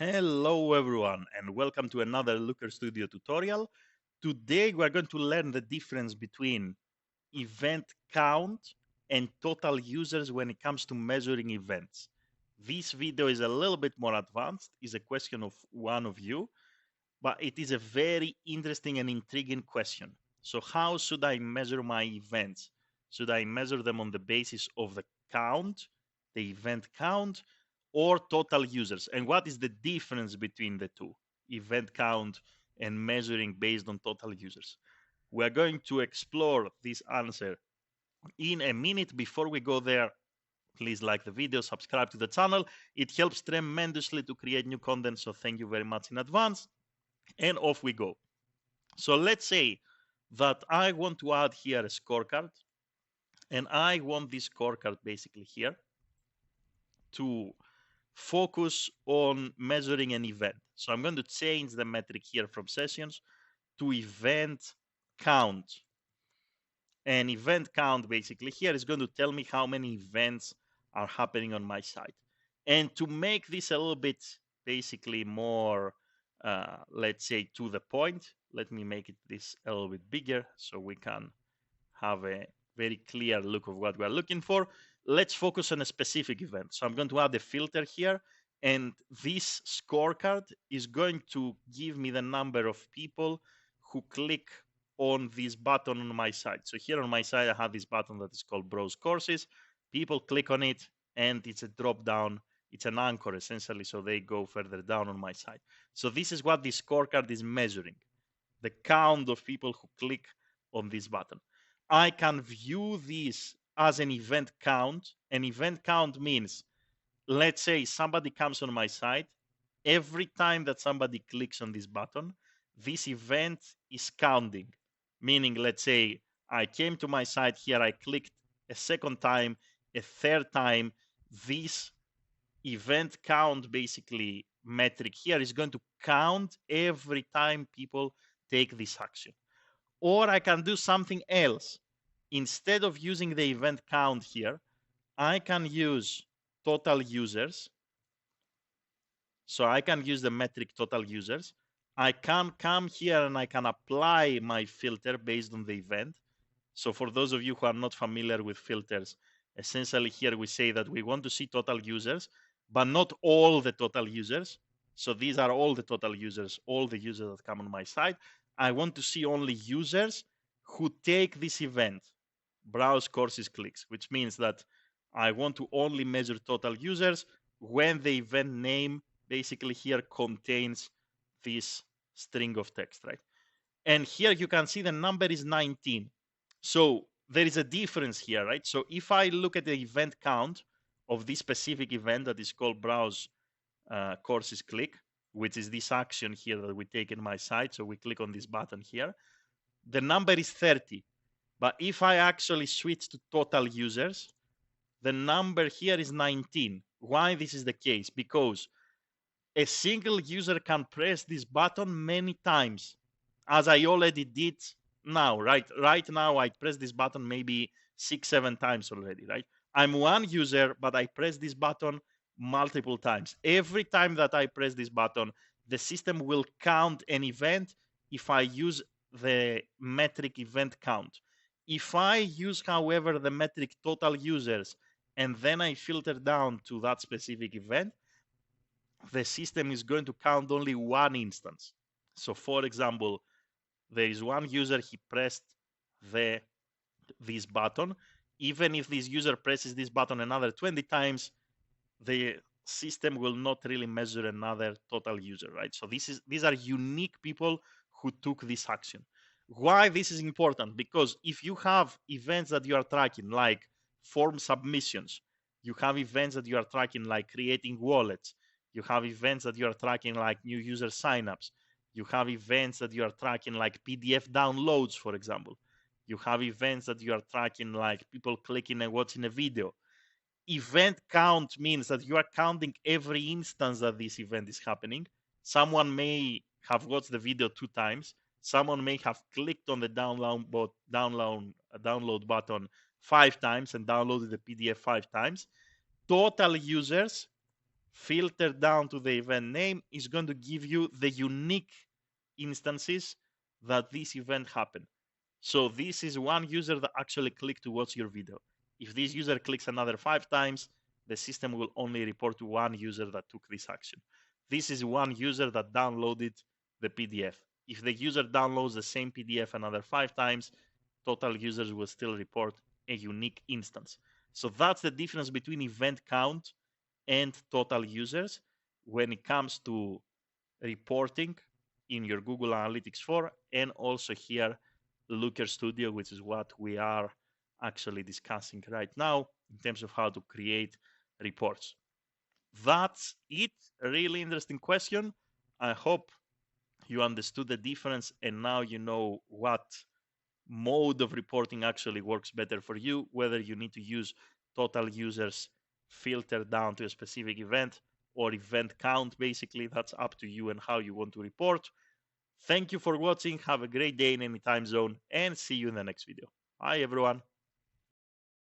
Hello everyone and welcome to another Looker Studio tutorial. Today we are going to learn the difference between event count and total users when it comes to measuring events. This video is a little bit more advanced, is a question of one of you, but it is a very interesting and intriguing question. So how should I measure my events? Should I measure them on the basis of the count, the event count, or total users? And what is the difference between the two, event count and measuring based on total users? We're going to explore this answer in a minute. Before we go there, please like the video, subscribe to the channel. It helps tremendously to create new content, so thank you very much in advance. And off we go. So let's say that I want to add here a scorecard, and I want this scorecard basically here to focus on measuring an event. So I'm going to change the metric here from sessions to event count. And event count basically here is going to tell me how many events are happening on my site. And to make this a little bit basically more, let's say, to the point, let me make it this a little bit bigger so we can have a very clear look of what we're looking for. Let's focus on a specific event. So I'm going to add a filter here, and this scorecard is going to give me the number of people who click on this button on my site. So here on my site, I have this button that is called Browse Courses. People click on it, and it's a drop down. It's an anchor essentially, so they go further down on my site. So this is what this scorecard is measuring, the count of people who click on this button. I can view this as an event count. An event count means, let's say somebody comes on my site, every time that somebody clicks on this button, this event is counting. Meaning, let's say I came to my site here, I clicked a second time, a third time, this event count basically metric here is going to count every time people take this action. Or I can do something else. Instead of using the event count here, I can use total users. So I can use the metric total users. I can come here and I can apply my filter based on the event. So for those of you who are not familiar with filters, essentially here we say that we want to see total users, but not all the total users. So these are all the total users, all the users that come on my site. I want to see only users who take this event, browse courses clicks, which means that I want to only measure total users when the event name basically here contains this string of text, right? And here you can see the number is 19. So there is a difference here, right? So if I look at the event count of this specific event that is called browse courses click, which is this action here that we take in my site. So we click on this button here. The number is 30. But if I actually switch to total users, the number here is 19. Why this is the case? Because a single user can press this button many times, as I already did now, right? Right now, I press this button maybe 6-7 times already, right? I'm one user, but I press this button multiple times. Every time that I press this button, the system will count an event if I use the metric event count. If I use, however, the metric total users, and then I filter down to that specific event, the system is going to count only one instance. So for example, there is one user, he pressed this button. Even if this user presses this button another 20 times, the system will not really measure another total user, right? So these are unique people who took this action. Why this is important? Because if you have events that you are tracking, like form submissions, you have events that you are tracking like creating wallets, you have events that you are tracking like new user signups, you have events that you are tracking like PDF downloads, for example, you have events that you are tracking like people clicking and watching a video. Event count means that you are counting every instance that this event is happening. Someone may have watched the video 2 times. Someone may have clicked on the download button 5 times and downloaded the PDF 5 times. Total users filter down to the event name is going to give you the unique instances that this event happened. So this is one user that actually clicked to watch your video. If this user clicks another 5 times, the system will only report to one user that took this action. This is one user that downloaded the PDF. If the user downloads the same PDF another 5 times, total users will still report a unique instance. So that's the difference between event count and total users when it comes to reporting in your Google Analytics 4, and also here Looker Studio, which is what we are actually discussing right now in terms of how to create reports. That's it. A really interesting question. I hope you understood the difference and now you know what mode of reporting actually works better for you, whether you need to use total users filtered down to a specific event or event count. Basically, that's up to you and how you want to report. Thank you for watching. Have a great day in any time zone and see you in the next video. Bye, everyone.